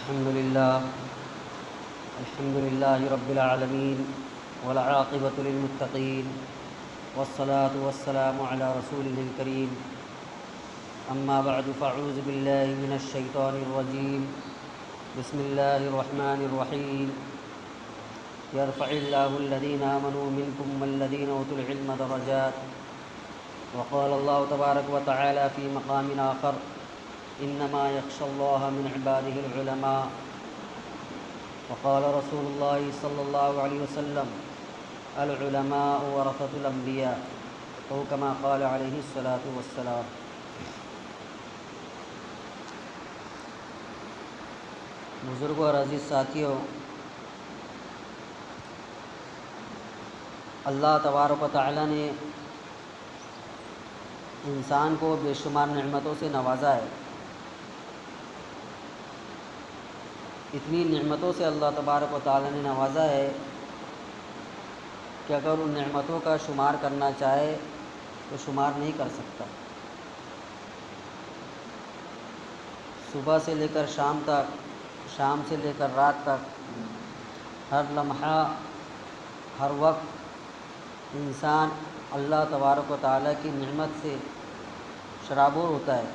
الحمد لله رب العالمين والعاقبة للمتقين والصلاة والسلام على رسوله الكريم أما بعد فأعوذ بالله من الشيطان الرجيم بسم الله الرحمن الرحيم يرفع الله الذين آمنوا منكم والذين أوتوا العلم درجات وقال الله تبارك وتعالى في مقام آخر إنما يخشى الله من عباده العلماء وقال رسول الله صلى الله عليه وسلم العلماء ورثة الأنبياء أو كما قال عليه الصلاة والسلام۔ بزرگوں اور عزیز ساتھیوں، اللہ تبارک و تعالی نے انسان کو بے شمار نعمتوں سے نوازا ہے۔ اتنی نعمتوں سے اللہ تبارک و تعالی نے نوازا ہے کہ اگر ان نعمتوں کا شمار کرنا چاہے تو شمار نہیں کر سکتا۔ صبح سے لے کر شام تک، شام سے لے کر رات تک، ہر لمحہ ہر وقت انسان اللہ تبارک و تعالی کی نعمت سے شرابور ہوتا ہے۔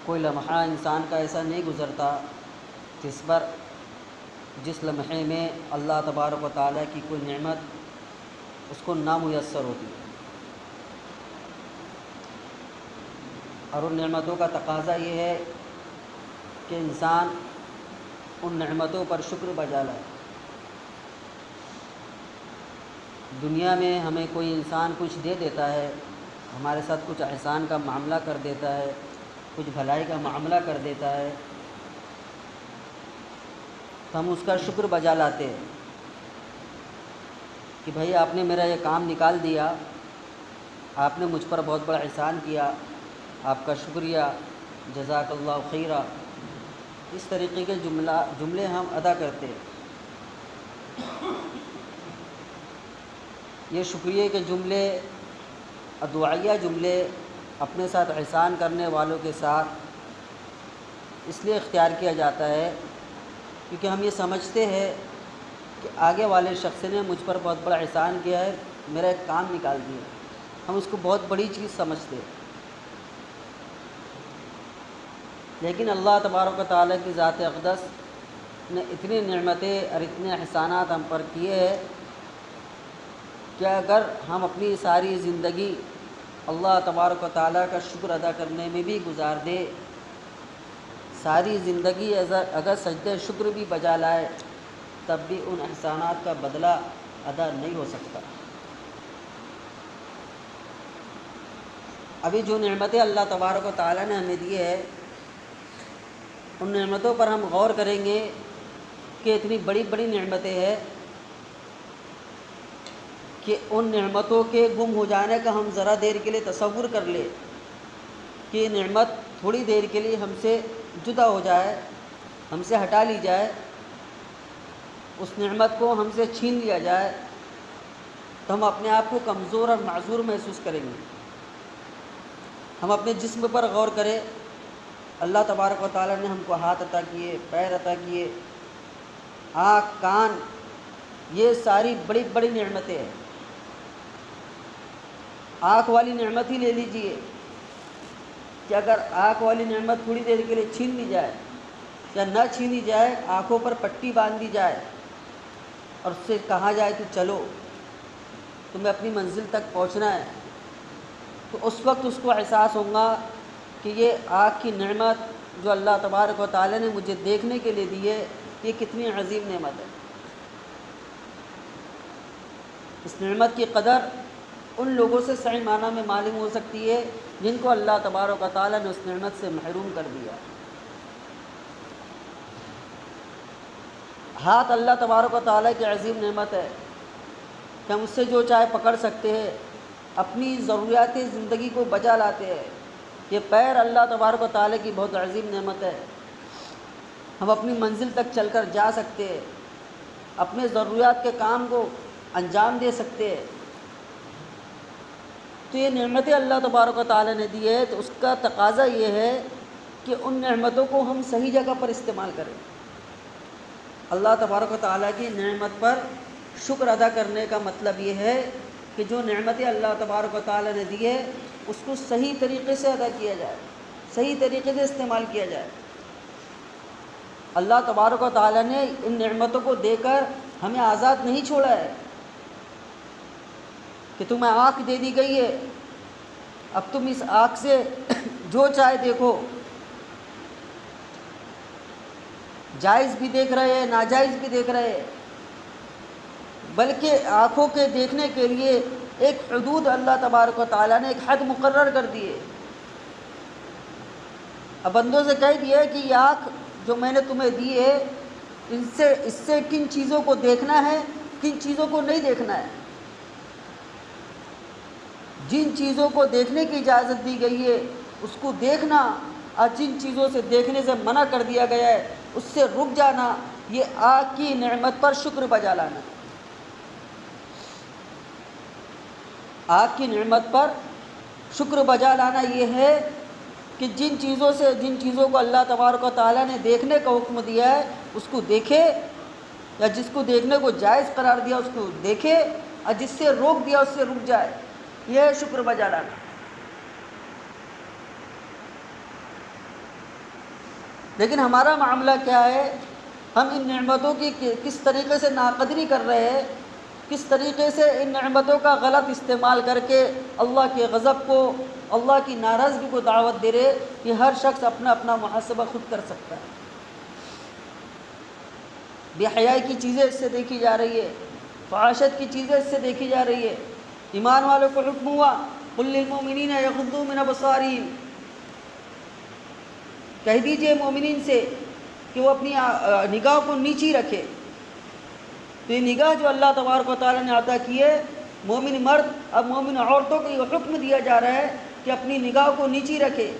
کوئی لمحہ انسان کا ایسا نہیں گزرتا جس لمحے میں اللہ تبارک و تعالی کی کوئی نعمت اس کو نامیسر ہوتی ہے، اور ان نعمتوں کا تقاضا یہ ہے کہ انسان ان نعمتوں پر شکر بجا لائے۔ دنیا میں ہمیں کوئی انسان کچھ دے دیتا ہے، ہمارے ساتھ کچھ احسان کا معاملہ کر دیتا ہے، کچھ بھلائی کا معاملہ کر دیتا ہے، تو ہم اس کا شکر بجا لاتے ہیں کہ بھائی آپ نے میرا یہ کام نکال دیا، آپ نے مجھ پر بہت بڑا احسان کیا، آپ کا شکریہ، جزاک اللہ خیرہ۔ اس طریقے کے جملے ہم ادا کرتے ہیں۔ یہ شکریہ کے جملے، دعائیہ جملے اپنے ساتھ احسان کرنے والوں کے ساتھ اس لیے اختیار کیا جاتا ہے کیونکہ ہم یہ سمجھتے ہیں کہ آگے والے شخص نے مجھ پر بہت بڑا احسان کیا ہے، میرا ایک کام نکال دیا۔ ہم اس کو بہت بڑی چیز سمجھتے ہیں، لیکن اللہ تبارک و تعالیٰ کی ذات اقدس نے اتنی نعمتیں اور اتنے احسانات ہم پر کیے ہیں کہ اگر ہم اپنی ساری زندگی اللہ تبارک و تعالیٰ کا شکر ادا کرنے میں بھی گزار دے، ساری زندگی اگر سجدہ شکر بھی بجا لائے، تب بھی ان احسانات کا بدلہ ادا نہیں ہو سکتا۔ ابھی جو نعمتیں اللہ تبارک و تعالیٰ نے ہمیں دی ہے، ان نعمتوں پر ہم غور کریں گے کہ اتنی بڑی بڑی نعمتیں ہیں کہ ان نعمتوں کے گم ہو جانے کا ہم ذرا دیر کے لیے تصور کر لیں کہ یہ نعمت تھوڑی دیر کے لیے ہم سے جدا ہو جائے، ہم سے ہٹا لی جائے، اس نعمت کو ہم سے چھین لیا جائے، تو ہم اپنے آپ کو کمزور اور معذور محسوس کریں گے۔ ہم اپنے جسم پر غور کریں، اللہ تبارک و تعالیٰ نے ہم کو ہاتھ عطا کیے، پیر عطا کیے، آنکھ، کان، یہ ساری بڑی بڑی نعمتیں ہیں۔ آنکھ والی نعمت ہی لے لیجئے کہ اگر آنکھ والی نعمت تھوڑی دیر کے لیے چھین لی جائے یا نہ چھینی جائے، آنکھوں پر پٹی باندھ دی جائے اور اس سے کہا جائے کہ چلو تمہیں اپنی منزل تک پہنچنا ہے، تو اس وقت اس کو احساس ہوگا کہ یہ آنکھ کی نعمت جو اللہ تبارک و تعالیٰ نے مجھے دیکھنے کے لیے دی ہے، یہ کتنی عظیم نعمت ہے۔ اس نعمت کی قدر ان لوگوں سے صحیح معنی میں معلوم ہو سکتی ہے جن کو اللہ تبارک و تعالیٰ نے اس نعمت سے محروم کر دیا۔ ہاتھ اللہ تبارک و تعالیٰ کی عظیم نعمت ہے کہ ہم اس سے جو چاہے پکڑ سکتے ہیں، اپنی ضروریات زندگی کو بجا لاتے ہیں۔ یہ پیر اللہ تبارک و تعالیٰ کی بہت عظیم نعمت ہے، ہم اپنی منزل تک چل کر جا سکتے ہیں، اپنے ضروریات کے کام کو انجام دے سکتے ہیں۔ تو یہ نعمتیں اللہ تبارک و تعالیٰ نے دی ہے، تو اس کا تقاضا یہ ہے کہ ان نعمتوں کو ہم صحیح جگہ پر استعمال کریں۔ اللہ تبارک و تعالیٰ کی نعمت پر شکر ادا کرنے کا مطلب یہ ہے کہ جو نعمتیں اللہ تبارک و تعالیٰ نے دی ہے اس کو صحیح طریقے سے ادا کیا جائے، صحیح طریقے سے استعمال کیا جائے۔ اللہ تبارک و تعالیٰ نے ان نعمتوں کو دے کر ہمیں آزاد نہیں چھوڑا ہے کہ تمہیں آنکھ دے دی گئی ہے، اب تم اس آنکھ سے جو چاہے دیکھو، جائز بھی دیکھ رہے ہیں، ناجائز بھی دیکھ رہے ہیں، بلکہ آنکھوں کے دیکھنے کے لیے ایک حدود اللہ تبارک و تعالیٰ نے ایک حد مقرر کر دی ہے۔ اب بندوں سے کہہ دیا ہے کہ یہ آنکھ جو میں نے تمہیں دی ہے اس سے کن چیزوں کو دیکھنا ہے، کن چیزوں کو نہیں دیکھنا ہے۔ جن چیزوں کو دیکھنے کی اجازت دی گئی ہے اس کو دیکھنا، اور جن چیزوں سے دیکھنے سے منع کر دیا گیا ہے اس سے رک جانا، یہ آنکھ کی نعمت پر شکر بجا لانا۔ آنکھ کی نعمت پر شکر بجا لانا یہ ہے کہ جن چیزوں کو اللہ تبارک و تعالیٰ نے دیکھنے کا حکم دیا ہے اس کو دیکھے، یا جس کو دیکھنے کو جائز قرار دیا اس کو دیکھے، اور جس سے روک دیا اس سے رک جائے، یہ ہے شکر بجا لانا۔ لیکن ہمارا معاملہ کیا ہے؟ ہم ان نعمتوں کی کس طریقے سے ناقدری کر رہے ہیں، کس طریقے سے ان نعمتوں کا غلط استعمال کر کے اللہ کے غضب کو، اللہ کی ناراضگی کو دعوت دے رہے۔ کہ ہر شخص اپنا اپنا محاسبہ خود کر سکتا ہے۔ بے حیائی کی چیزیں اس سے دیکھی جا رہی ہے، فحاشت کی چیزیں اس سے دیکھی جا رہی ہے۔ ایمان والوں کو حکم ہوا قل للمؤمنین یغضوا من ابصارہم، کہہ دیجئے مومنین سے کہ وہ اپنی نگاہ کو نیچی رکھے۔ تو یہ نگاہ جو اللہ تبارک و تعالیٰ نے عطا کی ہے مومن مرد، اب مومن عورتوں کو یہ حکم دیا جا رہا ہے کہ اپنی نگاہ کو نیچی رکھے۔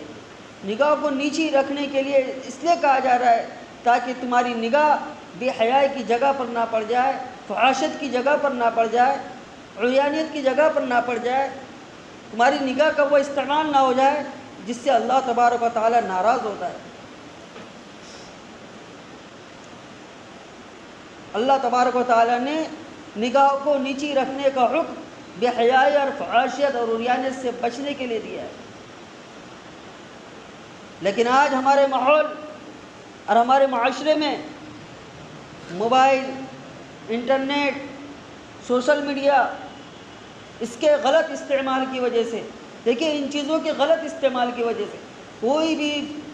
نگاہ کو نیچی رکھنے کے لیے اس لیے کہا جا رہا ہے تاکہ تمہاری نگاہ بے حیائی کی جگہ پر نہ پڑ جائے، فحاشت کی جگہ پر نہ پڑ جائے، عریانیت کی جگہ پر نہ پڑ جائے، تمہاری نگاہ کا وہ استعمال نہ ہو جائے جس سے اللہ تبارک و تعالیٰ ناراض ہوتا ہے۔ اللہ تبارک و تعالیٰ نے نگاہ کو نیچی رکھنے کا حکم بے حیائی اور فحاشیت اور عریانیت سے بچنے کے لیے دیا ہے۔ لیکن آج ہمارے ماحول اور ہمارے معاشرے میں موبائل، انٹرنیٹ، سوشل میڈیا، اس کے غلط استعمال کی وجہ سے، دیکھیں ان چیزوں کے غلط استعمال کی وجہ سے کوئی بھی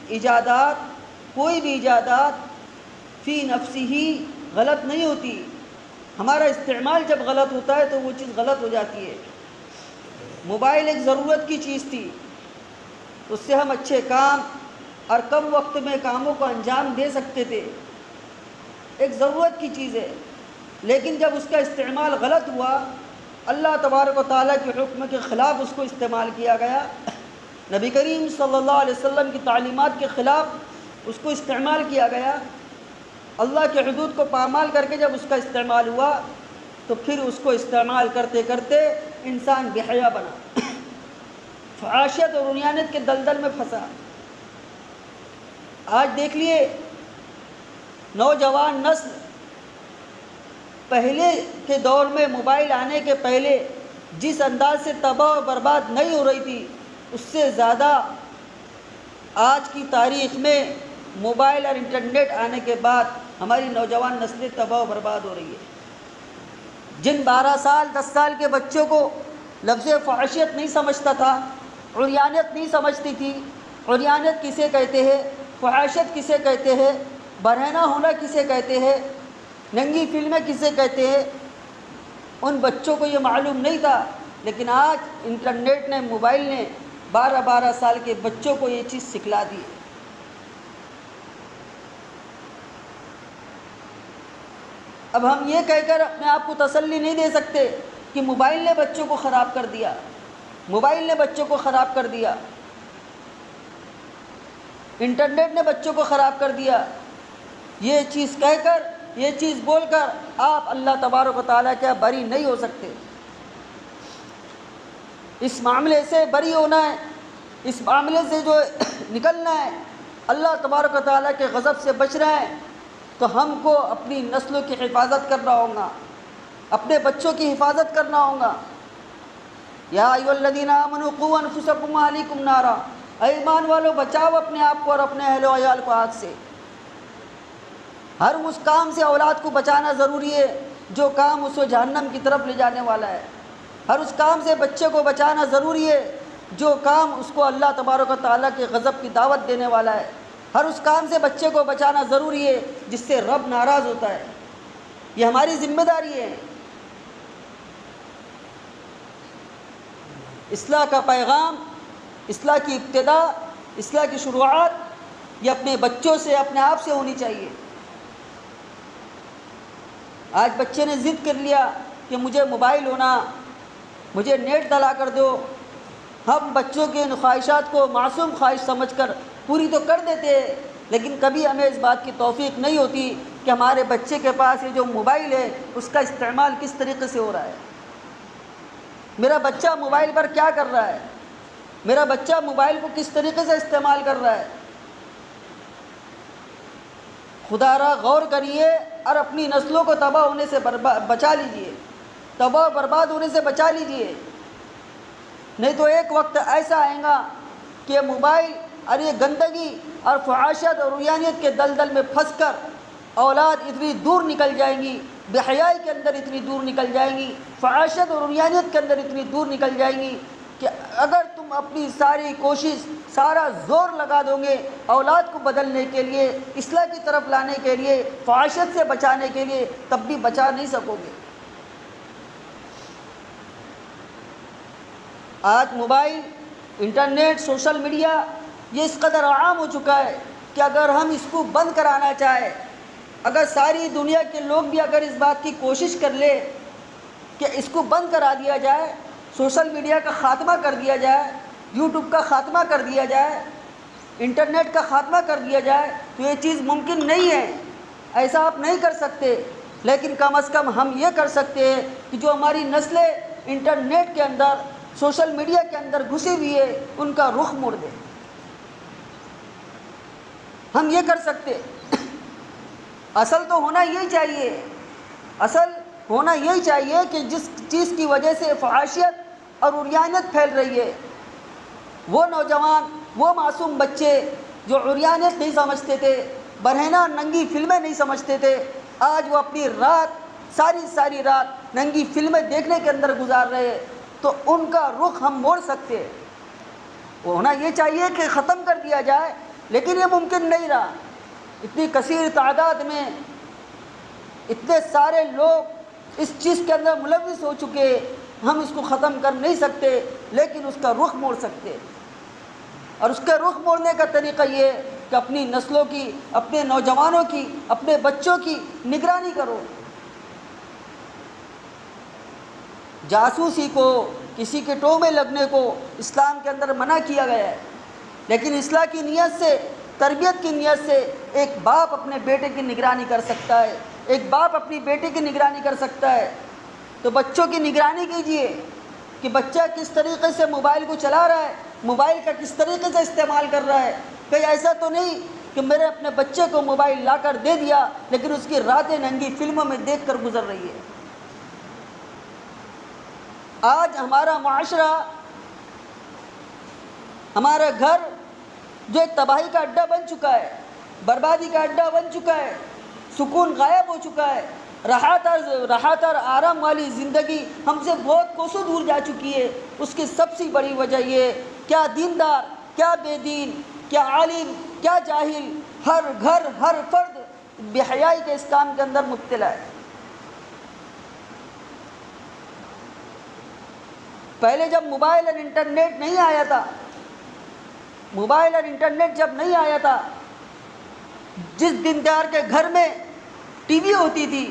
ایجادات فی نفسی ہی غلط نہیں ہوتی۔ ہمارا استعمال جب غلط ہوتا ہے تو وہ چیز غلط ہو جاتی ہے۔ موبائل ایک ضرورت کی چیز تھی، اس سے ہم اچھے کام اور کم وقت میں کاموں کو انجام دے سکتے تھے، ایک ضرورت کی چیز ہے۔ لیکن جب اس کا استعمال غلط ہوا، اللہ تبارک و تعالیٰ کے حکم کے خلاف اس کو استعمال کیا گیا، نبی کریم صلی اللہ علیہ وسلم کی تعلیمات کے خلاف اس کو استعمال کیا گیا، اللہ کے حدود کو پامال کر کے جب اس کا استعمال ہوا تو پھر اس کو استعمال کرتے کرتے انسان بے حیا بنا، فحاشیت اور عریانیت کے دلدل میں پھنسا۔ آج دیکھ لیے نوجوان نسل پہلے کے دور میں موبائل آنے کے پہلے جس انداز سے تباہ و برباد نہیں ہو رہی تھی، اس سے زیادہ آج کی تاریخ میں موبائل اور انٹرنیٹ آنے کے بعد ہماری نوجوان نسلیں تباہ و برباد ہو رہی ہے۔ جن 12 سال 10 سال کے بچوں کو لفظ فحاشیت نہیں سمجھتا تھا، عریانیت نہیں سمجھتی تھی، عریانیت کسے کہتے ہیں، فحاشیت کسے کہتے ہیں، برہنہ ہونا کسے کہتے ہیں، ننگی فلمیں کسے کہتے ہیں، ان بچوں کو یہ معلوم نہیں تھا۔ لیکن آج انٹرنیٹ نے، موبائل نے 12 سال کے بچوں کو یہ چیز سکھلا دی۔ اب ہم یہ کہہ کر اپنے آپ کو تسلی نہیں دے سکتے کہ موبائل نے بچوں کو خراب کر دیا، موبائل نے بچوں کو خراب کر دیا، انٹرنیٹ نے بچوں کو خراب کر دیا۔ یہ چیز کہہ کر، یہ چیز بول کر آپ اللہ تبارک و تعالیٰ کیا بری نہیں ہو سکتے۔ اس معاملے سے بری ہونا ہے، اس معاملے سے جو نکلنا ہے اللہ تبارک و تعالیٰ کے غضب سے بچنا ہے تو ہم کو اپنی نسلوں کی حفاظت کرنا ہوگا، اپنے بچوں کی حفاظت کرنا ہوگا۔ یا ایھا الذین آمنوا قوا انفسکم واہلیکم نارا، اے ایمان والو بچاؤ اپنے آپ کو اور اپنے اہل و عیال کو آگ سے۔ ہر اس کام سے اولاد کو بچانا ضروری ہے جو کام اس کو جہنم کی طرف لے جانے والا ہے۔ ہر اس کام سے بچے کو بچانا ضروری ہے جو کام اس کو اللہ تبارک و تعالیٰ کے غضب کی دعوت دینے والا ہے۔ ہر اس کام سے بچے کو بچانا ضروری ہے جس سے رب ناراض ہوتا ہے۔ یہ ہماری ذمہ داری ہے۔ اصلاح کا پیغام، اصلاح کی ابتدا، اصلاح کی شروعات یہ اپنے بچوں سے، اپنے آپ سے ہونی چاہیے۔ آج بچے نے ضد کر لیا کہ مجھے موبائل ہونا، مجھے نیٹ ڈلا کر دو۔ ہم بچوں کے ان خواہشات کو معصوم خواہش سمجھ کر پوری تو کر دیتے ہیں، لیکن کبھی ہمیں اس بات کی توفیق نہیں ہوتی کہ ہمارے بچے کے پاس یہ جو موبائل ہے اس کا استعمال کس طریقے سے ہو رہا ہے۔ میرا بچہ موبائل پر کیا کر رہا ہے، میرا بچہ موبائل کو کس طریقے سے استعمال کر رہا ہے۔ خدا را غور کریے اور اپنی نسلوں کو تباہ ہونے سے بچا لیجئے، تباہ و برباد ہونے سے بچا لیجئے۔ نہیں تو ایک وقت ایسا آئے گا کہ موبائل اور یہ گندگی اور فحاشیت اور عریانیت کے دلدل میں پھنس کر اولاد اتنی دور نکل جائیں گی، بے حیائی کے اندر اتنی دور نکل جائیں گی، فحاشیت اور عریانیت کے اندر اتنی دور نکل جائیں گی کہ اگر تم اپنی ساری کوشش، سارا زور لگا دو گے اولاد کو بدلنے کے لیے، اصلاح کی طرف لانے کے لیے، فحاشیت سے بچانے کے لیے، تب بھی بچا نہیں سکو گے۔ آج موبائل، انٹرنیٹ، سوشل میڈیا یہ اس قدر عام ہو چکا ہے کہ اگر ہم اس کو بند کرانا چاہیں، اگر ساری دنیا کے لوگ بھی اگر اس بات کی کوشش کر لے کہ اس کو بند کرا دیا جائے، سوشل میڈیا کا خاتمہ کر دیا جائے، یوٹیوب کا خاتمہ کر دیا جائے، انٹرنیٹ کا خاتمہ کر دیا جائے، تو یہ چیز ممکن نہیں ہے، ایسا آپ نہیں کر سکتے۔ لیکن کم از کم ہم یہ کر سکتے ہیں کہ جو ہماری نسلیں انٹرنیٹ کے اندر، سوشل میڈیا کے اندر گھسی ہوئی ہے ان کا رخ موڑ دیں۔ ہم یہ کر سکتے۔ اصل تو ہونا یہی چاہیے، اصل ہونا یہی چاہیے کہ جس چیز کی وجہ سے فحاشیت اور عریانیت پھیل رہی ہے، وہ نوجوان، وہ معصوم بچے جو عریانیت نہیں سمجھتے تھے، برہنہ ننگی فلمیں نہیں سمجھتے تھے، آج وہ اپنی رات، ساری رات ننگی فلمیں دیکھنے کے اندر گزار رہے ہیں، تو ان کا رخ ہم موڑ سکتے ہیں۔ وہ ہونا یہ چاہیے کہ ختم کر دیا جائے، لیکن یہ ممکن نہیں رہا۔ اتنی کثیر تعداد میں اتنے سارے لوگ اس چیز کے اندر ملوث ہو چکے، ہم اس کو ختم کر نہیں سکتے، لیکن اس کا رخ موڑ سکتے۔ اور اس کے رخ موڑنے کا طریقہ یہ ہے کہ اپنی نسلوں کی، اپنے نوجوانوں کی، اپنے بچوں کی نگرانی کرو۔ جاسوسی کو، کسی کے ٹو میں لگنے کو اسلام کے اندر منع کیا گیا ہے، لیکن اصلاح کی نیت سے، تربیت کی نیت سے ایک باپ اپنے بیٹے کی نگرانی کر سکتا ہے، ایک باپ اپنی بیٹی کی نگرانی کر سکتا ہے۔ تو بچوں کی نگرانی کیجیے کہ بچہ کس طریقے سے موبائل کو چلا رہا ہے، موبائل کا کس طریقے سے استعمال کر رہا ہے۔ کہیں ایسا تو نہیں کہ میرے اپنے بچے کو موبائل لا کر دے دیا لیکن اس کی راتیں ننگی فلموں میں دیکھ کر گزر رہی ہے۔ آج ہمارا معاشرہ، ہمارا گھر جو ایک تباہی کا اڈا بن چکا ہے، بربادی کا اڈا بن چکا ہے، سکون غائب ہو چکا ہے، راحت اور آرام والی زندگی ہم سے بہت کوسوں دور جا چکی ہے۔ اس کی سب سے بڑی وجہ یہ ہے، کیا دیندار، کیا بے دین، کیا عالم، کیا جاہل، ہر گھر، ہر فرد بے حیائی کے اس کام کے اندر مبتلا ہے۔ پہلے جب موبائل اور انٹرنیٹ نہیں آیا تھا، موبائل اور انٹرنیٹ جب نہیں آیا تھا، جس دیندار کے گھر میں ٹی وی ہوتی تھی،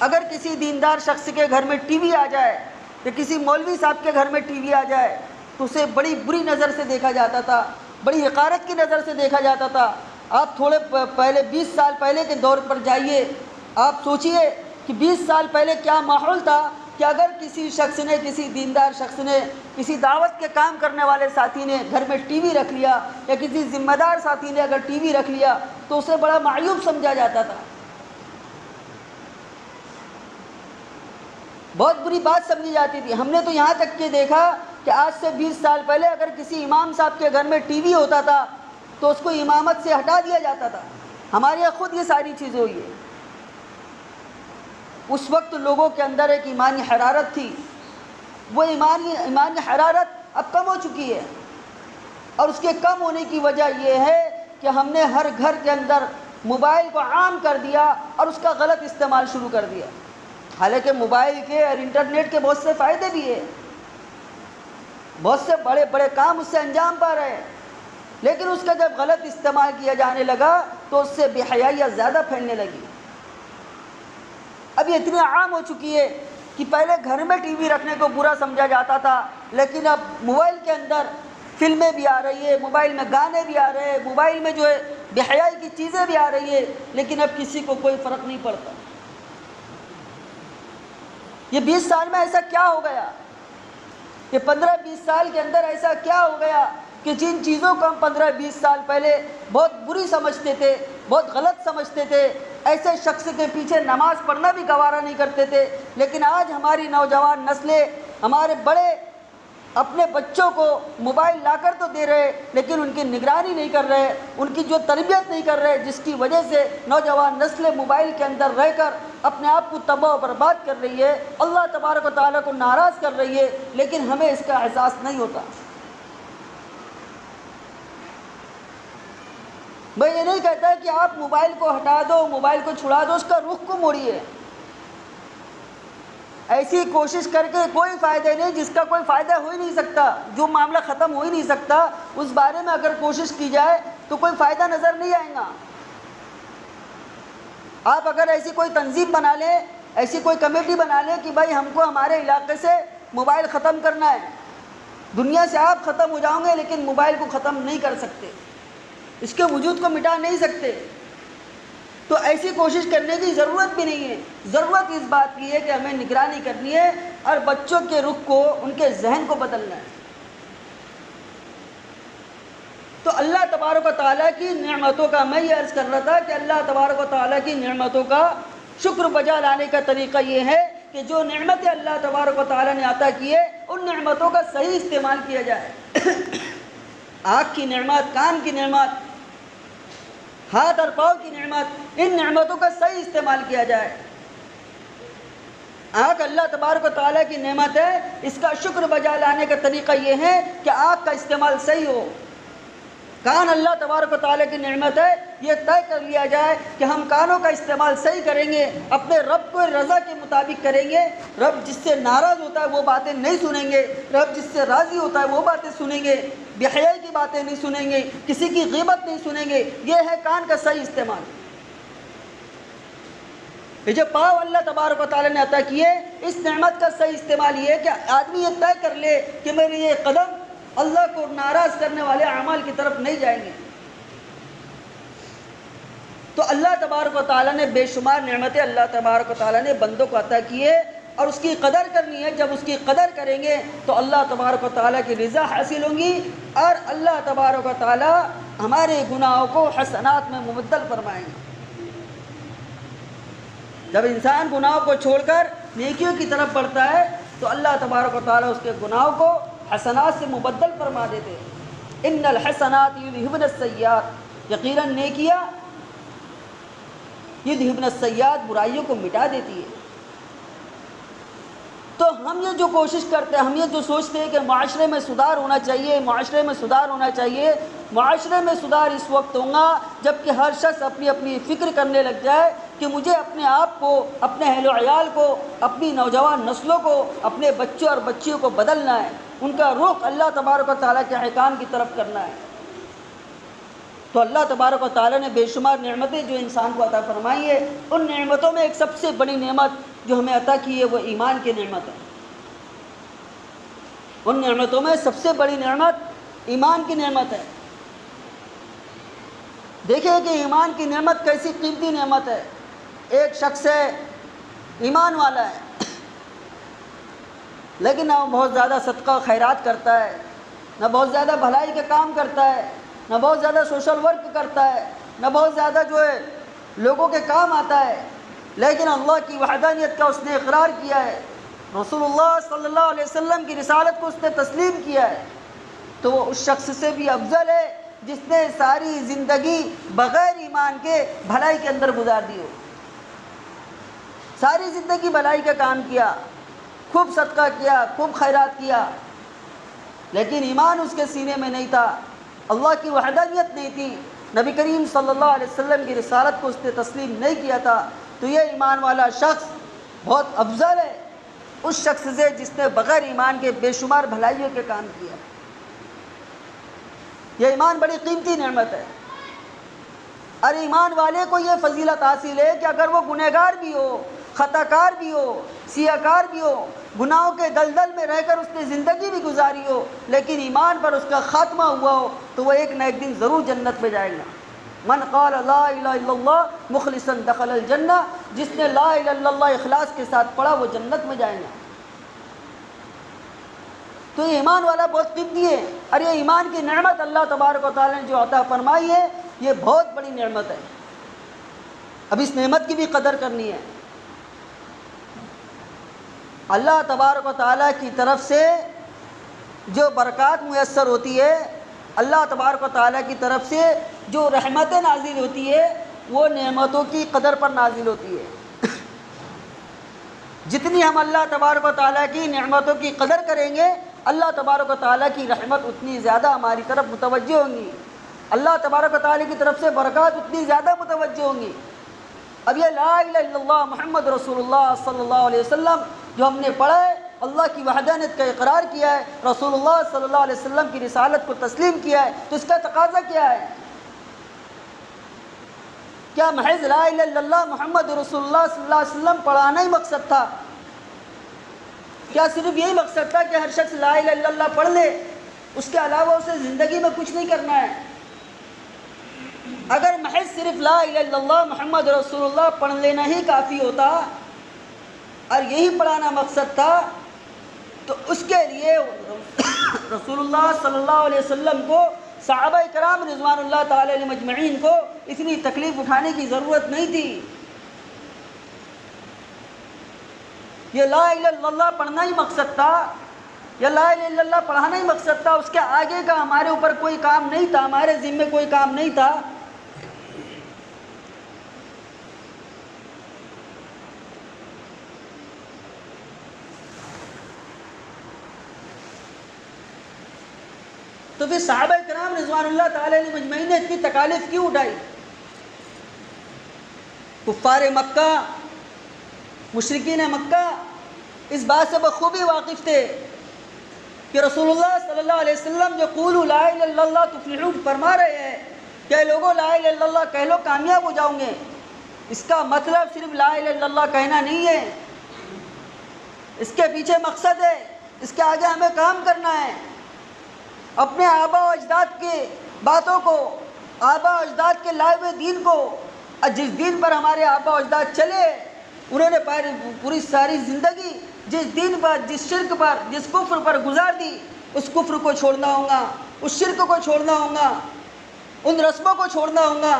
اگر کسی دیندار شخص کے گھر میں ٹی وی آ جائے یا کسی مولوی صاحب کے گھر میں ٹی وی آ جائے تو اسے بڑی بری نظر سے دیکھا جاتا تھا، بڑی حقارت کی نظر سے دیکھا جاتا تھا۔ آپ تھوڑے پہلے 20 سال پہلے کے دور پر جائیے، آپ سوچئے کہ 20 سال پہلے کیا ماحول تھا کہ اگر کسی شخص نے، کسی دیندار شخص نے، کسی دعوت کے کام کرنے والے ساتھی نے گھر میں ٹی وی رکھ لیا، یا کسی ذمہ دار ساتھی نے اگر ٹی وی رکھ لیا تو اسے بڑا معیوب سمجھا جاتا تھا، بہت بری بات سمجھی جاتی تھی۔ ہم نے تو یہاں تک کہ دیکھا کہ آج سے 20 سال پہلے اگر کسی امام صاحب کے گھر میں ٹی وی ہوتا تھا تو اس کو امامت سے ہٹا دیا جاتا تھا۔ ہمارے یہاں خود یہ ساری چیزیں ہوئی ہیں۔ اس وقت لوگوں کے اندر ایک ایمانی حرارت تھی، وہ ایمانی حرارت اب کم ہو چکی ہے، اور اس کے کم ہونے کی وجہ یہ ہے کہ ہم نے ہر گھر کے اندر موبائل کو عام کر دیا اور اس کا غلط استعمال شروع کر دیا۔ حالانکہ موبائل کے اور انٹرنیٹ کے بہت سے فائدے بھی ہیں، بہت سے بڑے بڑے کام اس سے انجام پا رہے ہیں، لیکن اس کا جب غلط استعمال کیا جانے لگا تو اس سے بے حیائیاں زیادہ پھیلنے لگی۔ اب یہ اتنی عام ہو چکی ہے کہ پہلے گھر میں ٹی وی رکھنے کو برا سمجھا جاتا تھا، لیکن اب موبائل کے اندر فلمیں بھی آ رہی ہے، موبائل میں گانے بھی آ رہے ہیں، موبائل میں جو ہے بے حیائی کی چیزیں بھی آ رہی ہے، لیکن اب کسی کو کوئی فرق نہیں پڑتا۔ یہ 20 سال میں ایسا کیا ہو گیا؟ یہ 15-20 سال کے اندر ایسا کیا ہو گیا کہ جن چیزوں کو ہم 15-20 سال پہلے بہت بری سمجھتے تھے، بہت غلط سمجھتے تھے، ایسے شخص کے پیچھے نماز پڑھنا بھی گوارا نہیں کرتے تھے، لیکن آج ہماری نوجوان نسلیں، ہمارے بڑے اپنے بچوں کو موبائل لا کر تو دے رہے لیکن ان کی نگرانی نہیں کر رہے، ان کی جو تربیت نہیں کر رہے، جس کی وجہ سے نوجوان نسلیں موبائل کے اندر رہ کر اپنے آپ کو تباہ و برباد کر رہی ہے، اللہ تبارک و تعالیٰ کو ناراض کر رہی ہے، لیکن ہمیں اس کا احساس نہیں ہوتا۔ میں یہ نہیں کہتا کہ آپ موبائل کو ہٹا دو، موبائل کو چھڑا دو، اس کا رخ کو موڑیے، ایسی کوشش کر کے کوئی فائدہ نہیں جس کا کوئی فائدہ ہو ہی نہیں سکتا، جو معاملہ ختم ہو ہی نہیں سکتا، اس بارے میں اگر کوشش کی جائے تو کوئی فائدہ نظر نہیں آئے گا۔ آپ اگر ایسی کوئی تنظیم بنا لیں، ایسی کوئی کمیٹی بنا لیں کہ بھائی ہم کو ہمارے علاقے سے موبائل ختم کرنا ہے، دنیا سے آپ ختم ہو جاؤ گے لیکن موبائل کو ختم نہیں کر سکتے، اس کے وجود کو مٹا نہیں سکتے، تو ایسی کوشش کرنے کی ضرورت بھی نہیں ہے۔ ضرورت اس بات کی ہے کہ ہمیں نگرانی کرنی ہے اور بچوں کے رخ کو، ان کے ذہن کو بدلنا ہے۔ تو اللہ تبارک و تعالیٰ کی نعمتوں کا، میں یہ عرض کر رہا تھا کہ اللہ تبارک و تعالیٰ کی نعمتوں کا شکر بجا لانے کا طریقہ یہ ہے کہ جو نعمتیں اللہ تبارک و تعالیٰ نے عطا کی ہے ان نعمتوں کا صحیح استعمال کیا جائے۔ آنکھ کی نعمت، کان کی نعمت، ہاتھ اور پاؤں کی نعمت، ان نعمتوں کا صحیح استعمال کیا جائے۔ آنکھ اللہ تبارک و تعالیٰ کی نعمت ہے، اس کا شکر بجا لانے کا طریقہ یہ ہے کہ آنکھ کا استعمال صحیح ہو۔ کان اللہ تبارک و تعالیٰ کی نعمت ہے، یہ طے کر لیا جائے کہ ہم کانوں کا استعمال صحیح کریں گے، اپنے رب کو رضا کے مطابق کریں گے، رب جس سے ناراض ہوتا ہے وہ باتیں نہیں سنیں گے، رب جس سے راضی ہوتا ہے وہ باتیں سنیں گے، بے حیائی کی باتیں نہیں سنیں گے، کسی کی غیبت نہیں سنیں گے۔ یہ ہے کان کا صحیح استعمال۔ یہ جو پاؤں اللہ تبارک و تعالیٰ نے عطا کیے، اس نعمت کا صحیح استعمال یہ ہے کہ آدمی یہ طے کر لے کہ میرے یہ قدم اللہ کو ناراض کرنے والے اعمال کی طرف نہیں جائیں گے۔ تو اللہ تبارک و تعالیٰ نے بے شمار نعمتیں اللہ تبارک و تعالیٰ نے بندوں کو عطا کی ہے، اور اس کی قدر کرنی ہے۔ جب اس کی قدر کریں گے تو اللہ تبارک و تعالیٰ کی رضا حاصل ہوں گی، اور اللہ تبارک و تعالیٰ ہمارے گناہوں کو حسنات میں مبدل فرمائیں گے۔ جب انسان گناہوں کو چھوڑ کر نیکیوں کی طرف بڑھتا ہے تو اللہ تبارک و تعالیٰ اس کے گناہوں کو حسنات سے مبدل فرما دیتے ہیں۔ ان الحسنات یذہبن السیئات، یقیناً نیکیاں یذہبن السیئات، برائیوں کو مٹا دیتی ہے۔ تو ہم یہ جو کوشش کرتے ہیں، ہم یہ جو سوچتے ہیں کہ معاشرے میں سدھار ہونا چاہیے، معاشرے میں سدھار ہونا چاہیے، معاشرے میں سدھار اس وقت ہوگا جب کہ ہر شخص اپنی اپنی فکر کرنے لگ جائے کہ مجھے اپنے آپ کو، اپنے اہل و عیال کو، اپنی نوجوان نسلوں کو، اپنے بچوں اور بچیوں کو بدلنا ہے، ان کا رخ اللہ تبارک و تعالیٰ کے احکام کی طرف کرنا ہے۔ تو اللہ تبارک و تعالیٰ نے بے شمار نعمتیں جو انسان کو عطا فرمائی ہے، ان نعمتوں میں ایک سب سے بڑی نعمت جو ہمیں عطا کی ہے وہ ایمان کی نعمت ہے۔ ان نعمتوں میں سب سے بڑی نعمت ایمان کی نعمت ہے۔ دیکھیں کہ ایمان کی نعمت کیسی قیمتی نعمت ہے۔ ایک شخص ہے، ایمان والا ہے، لیکن نہ وہ بہت زیادہ صدقہ و خیرات کرتا ہے، نہ بہت زیادہ بھلائی کے کام کرتا ہے، نہ بہت زیادہ سوشل ورک کرتا ہے، نہ بہت زیادہ جو ہے لوگوں کے کام آتا ہے، لیکن اللہ کی وحدانیت کا اس نے اقرار کیا ہے، رسول اللہ صلی اللہ علیہ وسلم کی رسالت کو اس نے تسلیم کیا ہے، تو وہ اس شخص سے بھی افضل ہے جس نے ساری زندگی بغیر ایمان کے بھلائی کے اندر گزار دی ہو، ساری زندگی بھلائی کا کام کیا، خوب صدقہ کیا، خوب خیرات کیا، لیکن ایمان اس کے سینے میں نہیں تھا، اللہ کی وحدانیت نہیں تھی، نبی کریم صلی اللہ علیہ وسلم کی رسالت کو اس نے تسلیم نہیں کیا تھا، تو یہ ایمان والا شخص بہت افضل ہے اس شخص سے جس نے بغیر ایمان کے بے شمار بھلائیوں کے کام کیا۔ یہ ایمان بڑی قیمتی نعمت ہے، اور ایمان والے کو یہ فضیلت حاصل ہے کہ اگر وہ گنہگار بھی ہو، خطا کار بھی ہو، سیاہ کار بھی ہو، گناہوں کے دلدل میں رہ کر اس نے زندگی بھی گزاری ہو، لیکن ایمان پر اس کا خاتمہ ہوا ہو تو وہ ایک نہ ایک دن ضرور جنت میں جائے گا۔ من قال لا الہ الا اللہ مخلصا دخل الجنہ، جس نے لا الہ الا اللہ اخلاص کے ساتھ پڑھا وہ جنت میں جائے گا۔ تو یہ ایمان والا بہت قیمتی ہے، اور یہ ایمان کی نعمت اللہ تبارک و تعالیٰ نے جو عطا فرمائی ہے یہ بہت بڑی نعمت ہے، اب اس نعمت کی بھی قدر کرنی ہے۔ اللہ تبارک و تعالیٰ کی طرف سے جو برکات میسر ہوتی ہے، اللہ تبارک و تعالیٰ کی طرف سے جو رحمتیں نازل ہوتی ہے وہ نعمتوں کی قدر پر نازل ہوتی ہے۔ جتنی ہم اللہ تبارک و تعالیٰ کی نعمتوں کی قدر کریں گے اللہ تبارک و تعالیٰ کی رحمت اتنی زیادہ ہماری طرف متوجہ ہوں گی، اللہ تبارک و تعالیٰ کی طرف سے برکات اتنی زیادہ متوجہ ہوں گی۔ اب یہ لا الہ الا اللہ محمد رسول اللہ صلی اللہ علیہ وسلم جو ہم نے پڑھا ہے، اللہ کی وحدانیت کا اقرار کیا ہے، رسول اللہ صلی اللہ علیہ وسلم کی رسالت کو تسلیم کیا ہے، تو اس کا تقاضا کیا ہے؟ کیا محض لا الہ الا اللہ محمد رسول اللہ صلی اللہ علیہ وسلم پڑھانا ہی مقصد تھا؟ کیا صرف یہی مقصد تھا کہ ہر شخص لا الہ الا اللہ پڑھ لے، اس کے علاوہ اسے زندگی میں کچھ نہیں کرنا ہے؟ اگر محض صرف لا الہ الا اللہ محمد رسول اللہ پڑھ لینا ہی کافی ہوتا اور یہی پڑھانا مقصد تھا تو اس کے لیے رسول اللہ صلی اللہ علیہ وسلم کو، صحابہ کرام رضوان اللہ تعالی علیہم اجمعین کو اتنی تکلیف اٹھانے کی ضرورت نہیں تھی۔ یہ لا الہ الا اللہ پڑھنا ہی مقصد تھا، یا لا الہ الا اللہ پڑھانا ہی مقصد تھا، اس کے آگے کا ہمارے اوپر کوئی کام نہیں تھا، ہمارے ذمے کوئی کام نہیں تھا۔ تو پھر صحابہ کرام رضوان اللہ تعالی علیہم اجمعین نے اتنی تکالیف کیوں اٹھائی؟ کفار مکہ، مشرکین مکہ اس بات سے بخوبی واقف تھے کہ رسول اللہ صلی اللہ علیہ وسلم جو قولوا لا الہ الا اللہ تفلحون فرما رہے ہیں کہ لوگوں لا الہ الا اللہ کہہ لو کامیاب ہو جاؤں گے، اس کا مطلب صرف لا الہ الا اللہ کہنا نہیں ہے، اس کے پیچھے مقصد ہے، اس کے آگے ہمیں کام کرنا ہے، اپنے آبا و اجداد کے باتوں کو، آبا و اجداد کے لائے ہوئے دین کو، اور جس دین پر ہمارے آبا و اجداد چلے انہوں نے پوری ساری زندگی جس دین پر، جس شرک پر، جس کفر پر گزار دی، اس کفر کو چھوڑنا ہوگا، اس شرک کو چھوڑنا ہوگا، ان رسموں کو چھوڑنا ہوگا،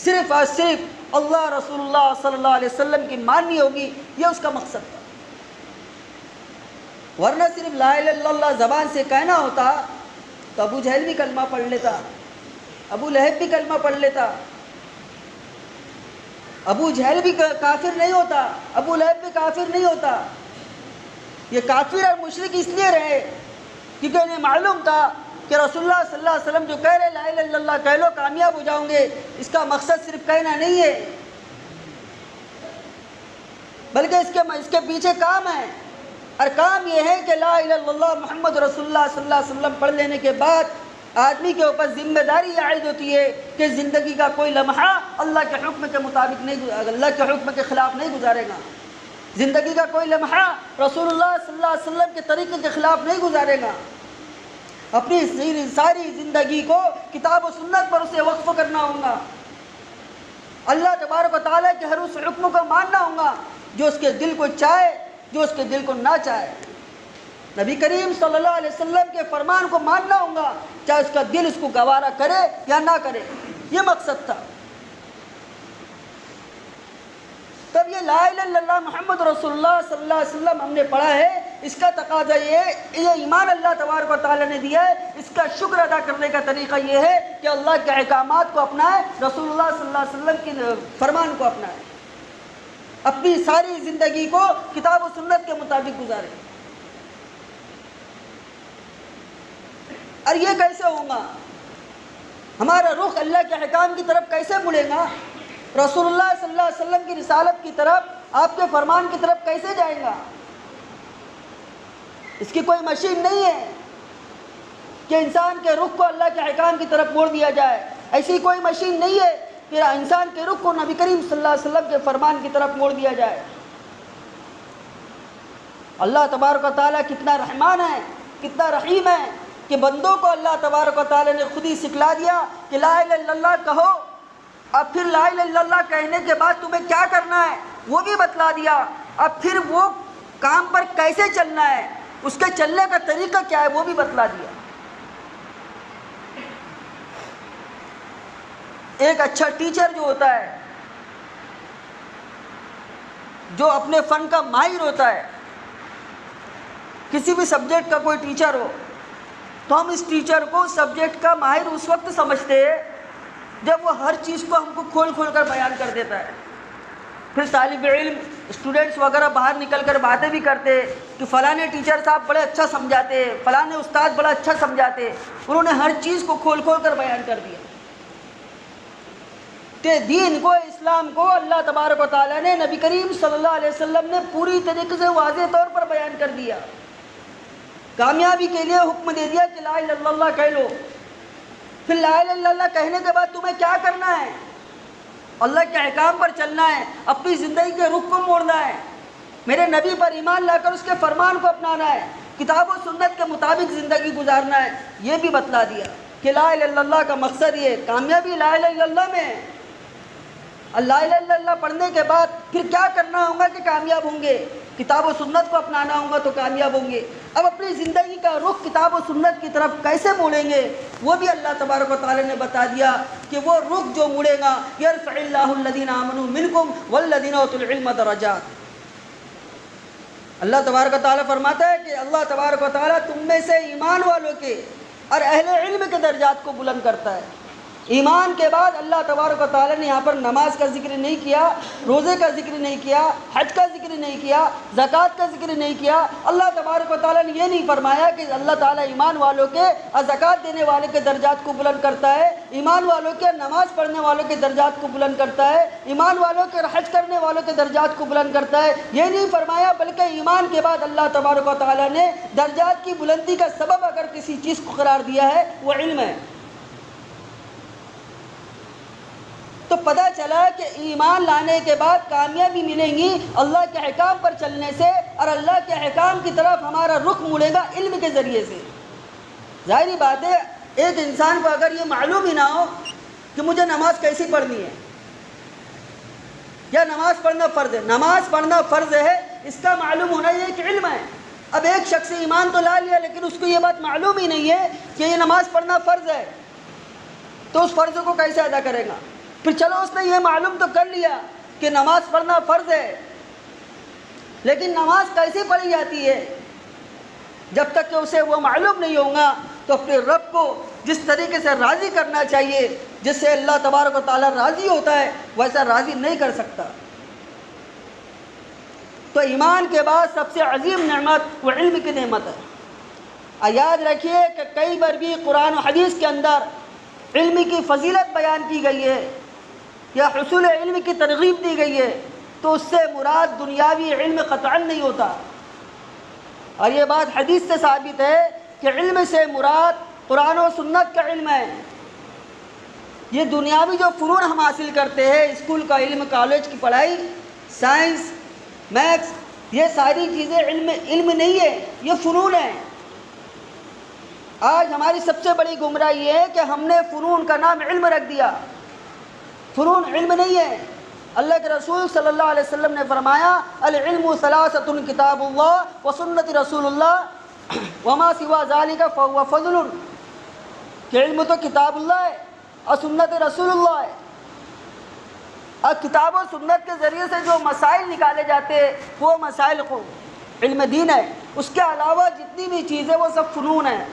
صرف اور صرف اللہ رسول اللہ صلی اللہ علیہ وسلم کی ماننی ہوگی، یہ اس کا مقصد تھا۔ ورنہ صرف لا الہ الا اللہ زبان سے کہنا ہوتا تو ابو جہل بھی کلمہ پڑھ لیتا، ابو لہب بھی کلمہ پڑھ لیتا، ابو جہل بھی کافر نہیں ہوتا، ابو لہب بھی کافر نہیں ہوتا۔ یہ کافر اور مشرک اس لیے رہے کیونکہ انہیں معلوم تھا کہ رسول اللہ صلی اللہ علیہ وسلم جو کہہ رہے لا الہ الا اللہ کہہ لو کامیاب ہو جاؤں گے، اس کا مقصد صرف کہنا نہیں ہے بلکہ اس کے پیچھے کام ہے، اور کام یہ ہے کہ لا الہ الا اللہ محمد رسول اللہ صلی اللہ علیہ وسلم پڑھ لینے کے بعد آدمی کے اوپر ذمہ داری عائد ہوتی ہے کہ زندگی کا کوئی لمحہ اللہ کے حکم کے مطابق نہیں، اللہ کے حکم کے خلاف نہیں گزارے گا، زندگی کا کوئی لمحہ رسول اللہ صلی اللہ علیہ وسلم کے طریقے کے خلاف نہیں گزارے گا، اپنی ساری زندگی کو کتاب و سنت پر اسے وقف کرنا ہوگا، اللہ تبارک و تعالیٰ کے ہر اس حکم کو ماننا ہوگا جو اس کے دل کو چاہے، جو اس کے دل کو نہ چاہے۔ نبی کریم صلی اللہ علیہ وسلم کے فرمان کو ماننا ہوگا، چاہے اس کا دل اس کو گوارا کرے یا نہ کرے، یہ مقصد تھا۔ تب یہ لا الہ الا اللہ محمد رسول اللہ صلی اللہ علیہ وسلم ہم نے پڑھا ہے، اس کا تقاضا یہ ایمان اللہ تبارک و تعالیٰ نے دیا ہے، اس کا شکر ادا کرنے کا طریقہ یہ ہے کہ اللہ کے احکامات کو اپنائے، رسول اللہ صلی اللہ علیہ وسلم کے فرمان کو اپنائے، اپنی ساری زندگی کو کتاب و سنت کے مطابق گزارے۔ اور یہ کیسے ہوگا؟ ہمارا رخ اللہ کے احکام کی طرف کیسے مڑے گا؟ رسول اللہ صلی اللہ علیہ وسلم کی رسالت کی طرف، آپ کے فرمان کی طرف کیسے جائے گا؟ اس کی کوئی مشین نہیں ہے کہ انسان کے رخ کو اللہ کے احکام کی طرف موڑ دیا جائے، ایسی کوئی مشین نہیں ہے کہ انسان کے رخ کو نبی کریم صلی اللہ علیہ وسلم کے فرمان کی طرف موڑ دیا جائے۔ اللہ تبارک و تعالیٰ کتنا رحمان ہے، کتنا رحیم ہے کہ بندوں کو اللہ تبارک و تعالیٰ نے خود ہی سکھلا دیا کہ لا الہ الا اللہ کہو، اب پھر لا الہ الا اللہ کہنے کے بعد تمہیں کیا کرنا ہے وہ بھی بتلا دیا، اب پھر وہ کام پر کیسے چلنا ہے، اس کے چلنے کا طریقہ کیا ہے وہ بھی بتلا دیا۔ ایک اچھا ٹیچر جو ہوتا ہے، جو اپنے فن کا ماہر ہوتا ہے، کسی بھی سبجیکٹ کا کوئی ٹیچر ہو تو ہم اس ٹیچر کو سبجیکٹ کا ماہر اس وقت سمجھتے ہیں جب وہ ہر چیز کو ہم کو کھول کھول کر بیان کر دیتا ہے۔ پھر طالب علم اسٹوڈنٹس وغیرہ باہر نکل کر باتیں بھی کرتے کہ فلاں ٹیچر صاحب بڑے اچھا سمجھاتے، فلاں استاد بڑا اچھا سمجھاتے، انہوں نے ہر چیز کو کھول کھول کر بیان کر دیا۔ کہ دین کو، اسلام کو اللہ تبارک و تعالیٰ نے، نبی کریم صلی اللہ علیہ وسلم نے پوری طریقے سے واضح طور پر بیان کر دیا۔ کامیابی کے لیے حکم دے دیا کہ لا الہ الا اللہ کہہ لو۔ پھر لا الہ الا اللہ کہنے کے بعد تمہیں کیا کرنا ہے؟ اللہ کے احکام پر چلنا ہے، اپنی زندگی کے رخ کو موڑنا ہے، میرے نبی پر ایمان لا کر اس کے فرمان کو اپنانا ہے، کتاب و سنت کے مطابق زندگی گزارنا ہے۔ یہ بھی بتلا دیا کہ لا الہ الا اللہ کا مقصد یہ، کامیابی لا الہ الا اللہ میں ہے۔ لا الہ الا اللہ پڑھنے کے بعد پھر کیا کرنا ہوگا کہ کامیاب ہوں گے؟ کتاب و سنت کو اپنانا ہوگا تو کامیاب ہوں گے۔ اب اپنی زندگی کا رخ کتاب و سنت کی طرف کیسے موڑیں گے وہ بھی اللہ تبارک و تعالی نے بتا دیا کہ وہ رخ جو مڑے گا، یرفع اللہ الذین آمنوا منکم والذین اوتوا العلم درجات۔ اللہ تبارک و تعالی فرماتا ہے کہ اللہ تبارک و تعالی تم میں سے ایمان والوں کے اور اہل علم کے درجات کو بلند کرتا ہے۔ ایمان کے بعد اللہ تبارک و تعالی نے یہاں پر نماز کا ذکر نہیں کیا، روزے کا ذکر نہیں کیا، حج کا ذکر نہیں کیا، زکوٰۃ کا ذکر نہیں کیا۔ اللہ تبارک و تعالی نے یہ نہیں فرمایا کہ اللہ تعالیٰ ایمان والوں کے اور زکوٰۃ دینے والے کے درجات کو بلند کرتا ہے، ایمان والوں کے نماز پڑھنے والوں کے درجات کو بلند کرتا ہے، ایمان والوں کے حج کرنے والوں کے درجات کو بلند کرتا ہے، یہ نہیں فرمایا، بلکہ ایمان کے بعد اللہ تبارک و تعالی نے درجات کی بلندی کا سبب اگر کسی چیز کو قرار دیا ہے وہ علم ہے۔ تو پتہ چلا کہ ایمان لانے کے بعد کامیابی ملیں گی اللہ کے احکام پر چلنے سے، اور اللہ کے احکام کی طرف ہمارا رخ مڑے گا علم کے ذریعے سے۔ ظاہری بات ہے ایک انسان کو اگر یہ معلوم ہی نہ ہو کہ مجھے نماز کیسی پڑھنی ہے یا نماز پڑھنا فرض ہے، نماز پڑھنا فرض ہے، اس کا معلوم ہونا یہ ایک علم ہے۔ اب ایک شخص ایمان تو لا لیا لیکن اس کو یہ بات معلوم ہی نہیں ہے کہ یہ نماز پڑھنا فرض ہے، تو اس فرض کو کیسے ادا کرے گا؟ پھر چلو اس نے یہ معلوم تو کر لیا کہ نماز پڑھنا فرض ہے، لیکن نماز کیسے پڑھی جاتی ہے جب تک کہ اسے وہ معلوم نہیں ہوگا تو اپنے رب کو جس طریقے سے راضی کرنا چاہیے، جس سے اللہ تبارک و تعالیٰ راضی ہوتا ہے، ویسا راضی نہیں کر سکتا۔ تو ایمان کے بعد سب سے عظیم نعمت وہ علم کی نعمت ہے۔ یاد رکھیے کہ کئی بار بھی قرآن و حدیث کے اندر علم کی فضیلت بیان کی گئی ہے یا حصول علم کی ترغیب دی گئی ہے تو اس سے مراد دنیاوی علم قطعاً نہیں ہوتا، اور یہ بات حدیث سے ثابت ہے کہ علم سے مراد قرآن و سنت کا علم ہے۔ یہ دنیاوی جو فنون ہم حاصل کرتے ہیں، اسکول کا علم، کالج کی پڑھائی، سائنس، میتھس، یہ ساری چیزیں علم نہیں ہے، یہ فنون ہے۔ آج ہماری سب سے بڑی گمراہی یہ ہے کہ ہم نے فنون کا نام علم رکھ دیا۔ فنون علم نہیں ہے، اللہ کے رسول صلی اللہ علیہ وسلم نے فرمایا العلم ثلاثۃ کتاب اللہ و سنت رسول اللہ وما سوا ذلک فهو فضل، کہ علم تو کتاب اللہ ہے اور سنت رسول اللہ ہے، اور کتاب و سنت کے ذریعے سے جو مسائل نکالے جاتے ہیں وہ مسائل کو علم دین ہے، اس کے علاوہ جتنی بھی چیزیں وہ سب فنون ہیں۔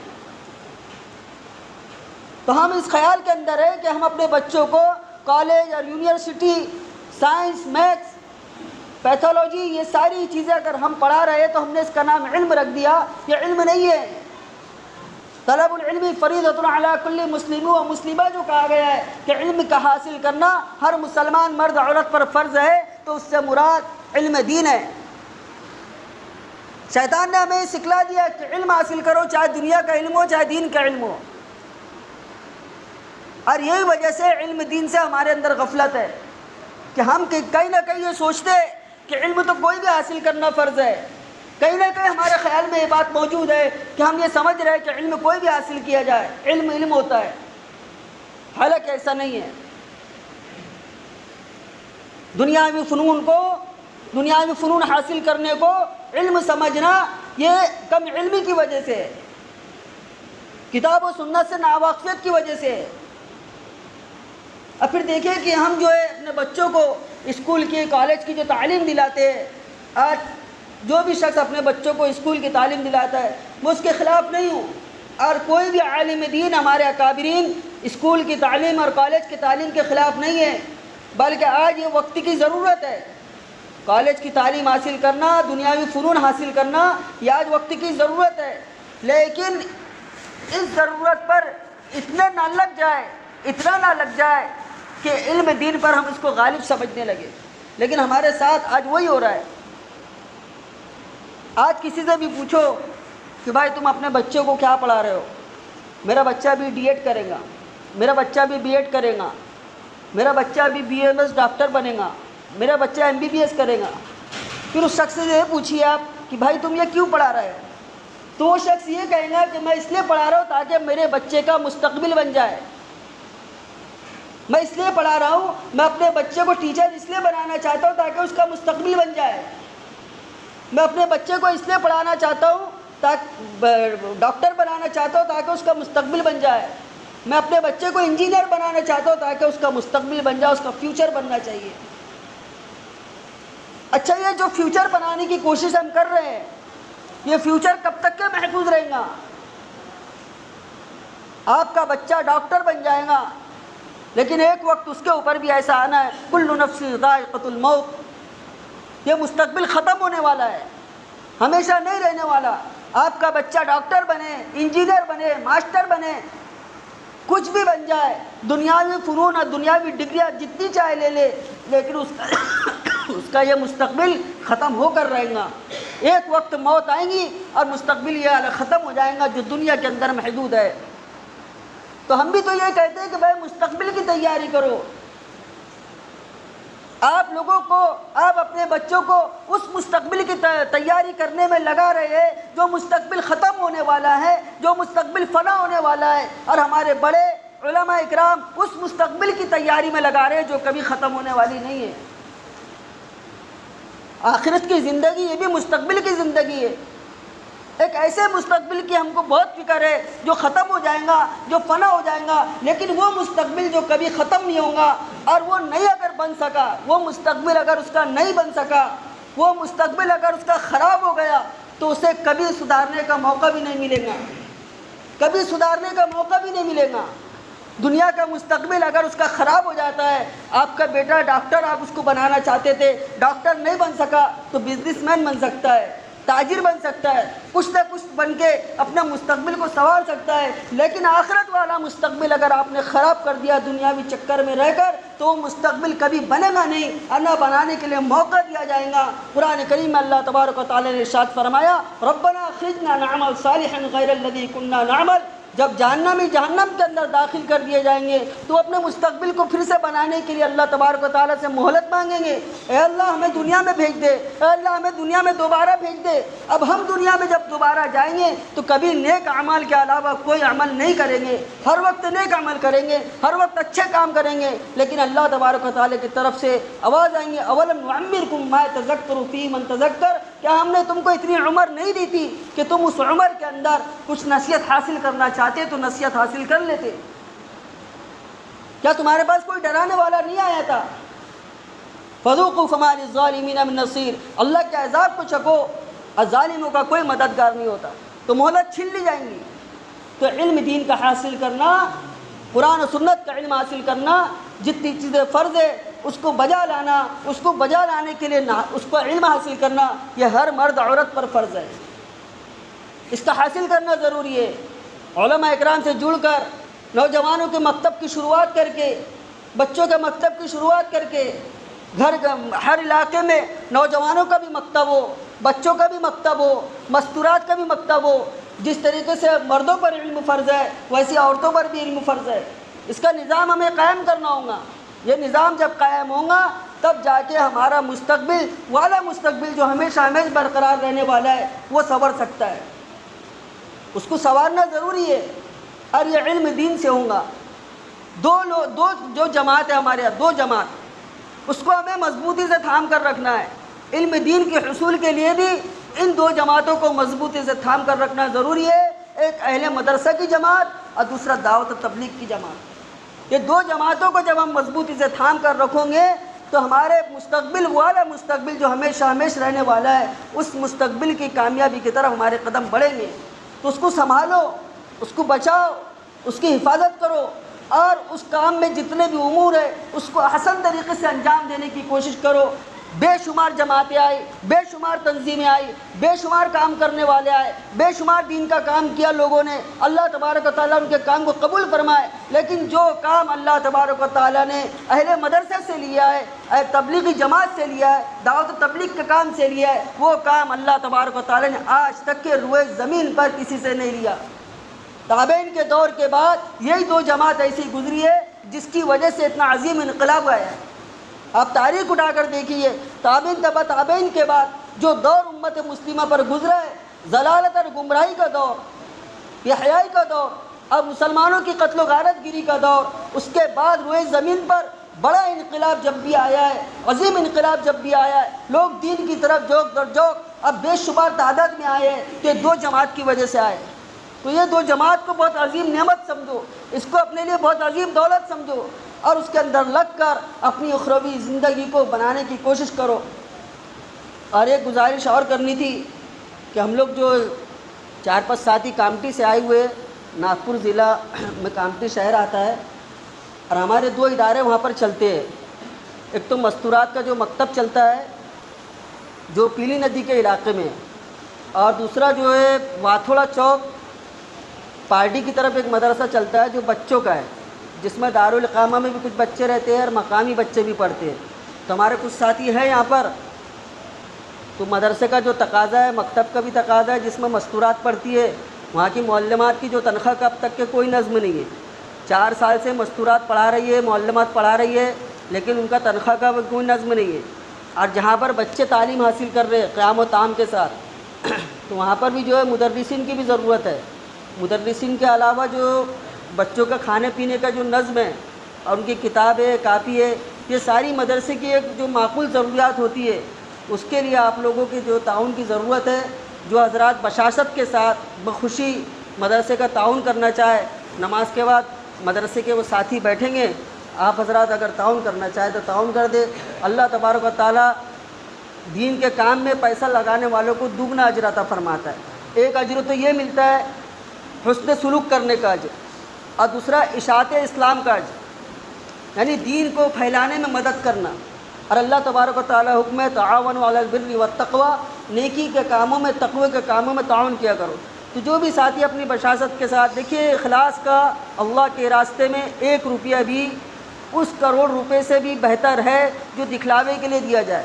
تو ہم اس خیال کے اندر ہے کہ ہم اپنے بچوں کو کالج اور یونیورسٹی، سائنس، میتھس، پیتھولوجی، یہ ساری چیزیں اگر ہم پڑھا رہے تو ہم نے اس کا نام علم رکھ دیا، یہ علم نہیں ہے۔ طلب العلم فریضۃ علی کل مسلم و مسلمہ جو کہا گیا ہے کہ علم کا حاصل کرنا ہر مسلمان مرد عورت پر فرض ہے، تو اس سے مراد علم دین ہے۔ شیطان نے ہمیں سکھلا دیا کہ علم حاصل کرو، چاہے دنیا کا علم ہو چاہے دین کا علم ہو، اور یہی وجہ سے علم دین سے ہمارے اندر غفلت ہے کہ ہم کہیں نہ کہیں یہ سوچتے کہ علم تو کوئی بھی حاصل کرنا فرض ہے، کہیں نہ کہیں ہمارے خیال میں یہ بات موجود ہے کہ ہم یہ سمجھ رہے ہیں کہ علم کوئی بھی حاصل کیا جائے، علم علم ہوتا ہے، حالانکہ ایسا نہیں ہے۔ دنیاوی فنون حاصل کرنے کو علم سمجھنا یہ کم علمی کی وجہ سے، کتاب و سنت سے ناواقفیت کی وجہ سے۔ اور پھر دیکھیں کہ ہم جو ہے اپنے بچوں کو اسکول کی، کالج کی جو تعلیم دلاتے ہیں، آج جو بھی شخص اپنے بچوں کو اسکول کی تعلیم دلاتا ہے وہ اس کے خلاف نہیں ہوں، اور کوئی بھی عالم دین ہمارے اکابرین اسکول کی تعلیم اور کالج کی تعلیم کے خلاف نہیں ہے، بلکہ آج یہ وقت کی ضرورت ہے۔ کالج کی تعلیم حاصل کرنا، دنیاوی فنون حاصل کرنا، یہ آج وقت کی ضرورت ہے، لیکن اس ضرورت پر اتنا نہ لگ جائے کہ علم دین پر ہم اس کو غالب سمجھنے لگے۔ لیکن ہمارے ساتھ آج وہی ہو رہا ہے۔ آج کسی سے بھی پوچھو کہ بھائی تم اپنے بچوں کو کیا پڑھا رہے ہو؟ میرا بچہ بھی ڈی ایڈ کرے گا، میرا بچہ بھی بی ایڈ کرے گا، میرا بچہ بھی بی ایم ایس ڈاکٹر بنے گا، میرا بچہ ایم بی بی ایس کرے گا۔ پھر اس شخص سے یہ پوچھیے آپ کہ بھائی تم یہ کیوں پڑھا رہے ہو؟ تو وہ شخص یہ کہے گا کہ میں اس لیے پڑھا رہا ہوں تاکہ میرے بچے کا مستقبل بن جائے، میں اس لیے پڑھا رہا ہوں، میں اپنے بچے کو ٹیچر اس لیے بنانا چاہتا ہوں تاکہ اس کا مستقبل بن جائے، میں اپنے بچے کو اس لیے پڑھانا چاہتا ہوں ڈاکٹر بنانا چاہتا ہوں تاکہ اس کا مستقبل بن جائے، میں اپنے بچے کو انجینئر بنانا چاہتا ہوں تاکہ اس کا مستقبل بن جائے، اس کا فیوچر بننا چاہیے۔ اچھا، یہ جو فیوچر بنانے کی کوشش ہم کر رہے ہیں، یہ فیوچر کب تک کے محفوظ رہے گا؟ آپ کا بچہ ڈاکٹر بن جائے گا، لیکن ایک وقت اس کے اوپر بھی ایسا آنا ہے کل نفس ذائقۃ الموت، یہ مستقبل ختم ہونے والا ہے، ہمیشہ نہیں رہنے والا۔ آپ کا بچہ ڈاکٹر بنے، انجینئر بنے، ماسٹر بنے، کچھ بھی بن جائے، دنیاوی فنون اور دنیاوی ڈگریاں جتنی چاہے لے لے، لیکن اس کا یہ مستقبل ختم ہو کر رہے گا۔ ایک وقت موت آئیں گی اور مستقبل یہ ختم ہو جائے گا جو دنیا کے اندر محدود ہے۔ تو ہم بھی تو یہ کہتے ہیں کہ بھائی مستقبل کی تیاری کرو۔ آپ لوگوں کو، آپ اپنے بچوں کو اس مستقبل کی تیاری کرنے میں لگا رہے ہیں جو مستقبل ختم ہونے والا ہے، جو مستقبل فنا ہونے والا ہے، اور ہمارے بڑے علماء اکرام اس مستقبل کی تیاری میں لگا رہے ہیں جو کبھی ختم ہونے والی نہیں ہے۔ آخرت کی زندگی یہ بھی مستقبل کی زندگی ہے، ایک ایسے مستقبل کی ہم کو بہت فکر ہے جو ختم ہو جائے گا، جو فنا ہو جائے گا، لیکن وہ مستقبل جو کبھی ختم نہیں ہوگا، اور وہ نہیں اگر بن سکا، وہ مستقبل اگر اس کا نہیں بن سکا، وہ مستقبل اگر اس کا خراب ہو گیا تو اسے کبھی سدھارنے کا موقع بھی نہیں ملے گا، کبھی سدھارنے کا موقع بھی نہیں ملے گا۔ دنیا کا مستقبل اگر اس کا خراب ہو جاتا ہے، آپ کا بیٹا ڈاکٹر آپ اس کو بنانا چاہتے تھے، ڈاکٹر نہیں بن سکا تو بزنس مین بن سکتا ہے، تاجر بن سکتا ہے، کچھ نہ کچھ بن کے اپنا مستقبل کو سنوار سکتا ہے، لیکن آخرت والا مستقبل اگر آپ نے خراب کر دیا دنیاوی چکر میں رہ کر تو وہ مستقبل کبھی بنے گا نہیں، اور نہ بنانے کے لیے موقع دیا جائے گا۔ قرآن کریم میں اللہ تبارک و تعالی نے ارشاد فرمایا ربنا اخرجنا نعمل صالحا غیر الذی كنا نعمل جب جہنم کے اندر داخل کر دیے جائیں گے تو اپنے مستقبل کو پھر سے بنانے کے لیے اللہ تبارک و تعالیٰ سے مہلت مانگیں گے، اے اللہ ہمیں دنیا میں بھیج دے، اے اللہ ہمیں دنیا میں دوبارہ بھیج دے۔ اب ہم دنیا میں جب دوبارہ جائیں گے تو کبھی نیک اعمال کے علاوہ کوئی عمل نہیں کریں گے، ہر وقت نیک عمل کریں گے، ہر وقت اچھے کام کریں گے، لیکن اللہ تبارک و تعالیٰ کی طرف سے آواز آئیں گے اولم نعمرکم ما یتذکر فیہ من تذکر، کیا ہم نے تم کو اتنی عمر نہیں دی تھی کہ تم اس عمر کے اندر کچھ نصیحت حاصل کرنا چاہتے تو نصیحت حاصل کر لیتے؟ کیا تمہارے پاس کوئی ڈرانے والا نہیں آیا تھا؟ فذوقوا فما للظالمین من نصیر، اللہ کے عذاب کو چکھو، ظالموں کا کوئی مددگار نہیں ہوتا، تو مہلت چھین لی جائیں گی۔ تو علم دین کا حاصل کرنا، قرآن و سنت کا علم حاصل کرنا، جتنی چیزیں فرض ہے اس کو بجا لانا، اس کو بجا لانے کے لیے اس کو علم حاصل کرنا، یہ ہر مرد عورت پر فرض ہے، اس کا حاصل کرنا ضروری ہے۔ علماء اکرام سے جڑ کر، نوجوانوں کے مکتب کی شروعات کر کے، بچوں کے مکتب کی شروعات کر کے، ہر علاقے میں نوجوانوں کا بھی مکتب ہو، بچوں کا بھی مکتب ہو، مستورات کا بھی مکتب ہو۔ جس طریقے سے مردوں پر علم فرض ہے ویسے عورتوں پر بھی علم فرض ہے، اس کا نظام ہمیں قائم کرنا ہوگا۔ یہ نظام جب قائم ہوگا تب جا کے ہمارا مستقبل جو ہمیشہ برقرار رہنے والا ہے وہ سنور سکتا ہے، اس کو سنوارنا ضروری ہے، اور یہ علم دین سے ہوگا۔ دو جو جماعت ہے ہمارے یہاں، دو جماعت، اس کو ہمیں مضبوطی سے تھام کر رکھنا ہے۔ علم دین کے حصول کے لیے بھی ان دو جماعتوں کو مضبوطی سے تھام کر رکھنا ضروری ہے، ایک اہل مدرسہ کی جماعت اور دوسرا دعوت و تبلیغ کی جماعت۔ یہ دو جماعتوں کو جب ہم مضبوطی سے تھام کر رکھیں گے تو ہمارے مستقبل جو ہمیشہ رہنے والا ہے، اس مستقبل کی کامیابی کی طرف ہمارے قدم بڑھیں گے۔ تو اس کو سنبھالو، اس کو بچاؤ، اس کی حفاظت کرو، اور اس کام میں جتنے بھی امور ہے اس کو احسن طریقے سے انجام دینے کی کوشش کرو۔ بے شمار جماعتیں آئی، بے شمار تنظیمیں آئی، بے شمار کام کرنے والے آئے، بے شمار دین کا کام کیا لوگوں نے، اللہ تبارک و تعالیٰ ان کے کام کو قبول فرمائے۔ لیکن جو کام اللہ تبارک و تعالیٰ نے اہل مدرسے سے لیا ہے، تبلیغی جماعت سے لیا ہے، دعوت و تبلیغ کے کام سے لیا ہے، وہ کام اللہ تبارک و تعالیٰ نے آج تک کے روئے زمین پر کسی سے نہیں لیا۔ تابعین کے دور کے بعد یہی دو جماعت ایسی گزری ہے جس کی وجہ سے اتنا عظیم انقلاب آیا ہے۔ آپ تاریخ اٹھا کر دیکھیے، تابعین تبع تابعین کے بعد جو دور امت مسلمہ پر گزرا ہے، ضلالت اور گمراہی کا دور، بے-حیائی کا دور، اب مسلمانوں کی قتل و غارت گیری کا دور، اس کے بعد روئے زمین پر بڑا انقلاب جب بھی آیا ہے، عظیم انقلاب جب بھی آیا ہے، لوگ دین کی طرف جوک در جوک اب بے شمار تعداد میں آئے ہیں، تو یہ دو جماعت کی وجہ سے آئے۔ تو یہ دو جماعت کو بہت عظیم نعمت سمجھو، اس کو اپنے لیے بہت عظیم دولت سمجھو، اور اس کے اندر لگ کر اپنی اخروی زندگی کو بنانے کی کوشش کرو۔ اور ایک گزارش اور کرنی تھی کہ ہم لوگ جو 4-5 ساتھی کامٹی سے آئے ہوئے، ناگپور ضلع میں کامٹی شہر آتا ہے، اور ہمارے 2 ادارے وہاں پر چلتے ہیں۔ ایک تو مستورات کا جو مکتب چلتا ہے جو پیلی ندی کے علاقے میں، اور دوسرا جو ہے واتھوڑا چوک پارٹی کی طرف ایک مدرسہ چلتا ہے جو بچوں کا ہے، جس میں دارالاقامہ میں بھی کچھ بچے رہتے ہیں اور مقامی بچے بھی پڑھتے ہیں۔ تو ہمارے کچھ ساتھی ہیں یہاں پر، تو مدرسے کا جو تقاضا ہے، مکتب کا بھی تقاضا ہے جس میں مستورات پڑھتی ہے، وہاں کی معلمات کی جو تنخواہ کا اب تک کے کوئی نظم نہیں ہے۔ 4 سال سے مستورات پڑھا رہی ہے، معلمات پڑھا رہی ہے، لیکن ان کا تنخواہ کا کوئی نظم نہیں ہے۔ اور جہاں پر بچے تعلیم حاصل کر رہے ہیں قیام و طعام کے ساتھ، تو وہاں پر بھی جو ہے مدرسین کی بھی ضرورت ہے۔ مدرسین کے علاوہ جو بچوں کا کھانے پینے کا جو نظم ہے اور ان کی کتاب ہے، کاپی ہے، یہ ساری مدرسے کی ایک جو معقول ضروریات ہوتی ہے، اس کے لیے آپ لوگوں کی جو تعاون کی ضرورت ہے۔ جو حضرات بشاشت کے ساتھ بخوشی مدرسے کا تعاون کرنا چاہے، نماز کے بعد مدرسے کے وہ ساتھی بیٹھیں گے، آپ حضرات اگر تعاون کرنا چاہے تو تعاون کر دے۔ اللہ تبارک و تعالیٰ دین کے کام میں پیسہ لگانے والوں کو دوگنا اجر عطا فرماتا ہے۔ ایک اجر تو یہ ملتا ہے حسن سلوک کرنے کا اجر، اور دوسرا اشاعت اسلام کا اجر، یعنی دین کو پھیلانے میں مدد کرنا۔ اور اللہ تبارک و تعالیٰ حکم ہے تعاونوا علی البر والتقوی، نیکی کے کاموں میں، تقوی کے کاموں میں تعاون کیا کرو۔ تو جو بھی ساتھی اپنی بشاشت کے ساتھ، دیکھیے اخلاص کا اللہ کے راستے میں 1 روپیہ بھی اس کروڑ روپے سے بھی بہتر ہے جو دکھلاوے کے لیے دیا جائے۔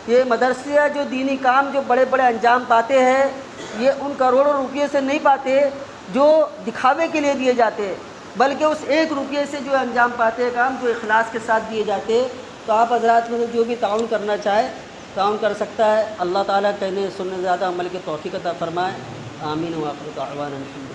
یہ مدرسے جو دینی کام جو بڑے بڑے انجام پاتے ہیں، یہ ان کروڑوں روپیے سے نہیں پاتے جو دکھاوے کے لیے دیے جاتے، بلکہ اس 1 روپیے سے جو انجام پاتے ہیں کام، جو اخلاص کے ساتھ دیے جاتے. تو آپ حضرات میں سے جو بھی تعاون کرنا چاہے تعاون کر سکتا ہے. اللہ تعالیٰ کہنے سننے زیادہ عمل کے توفیق عطا فرمائے. آمین. وآخر دعوانا الحمد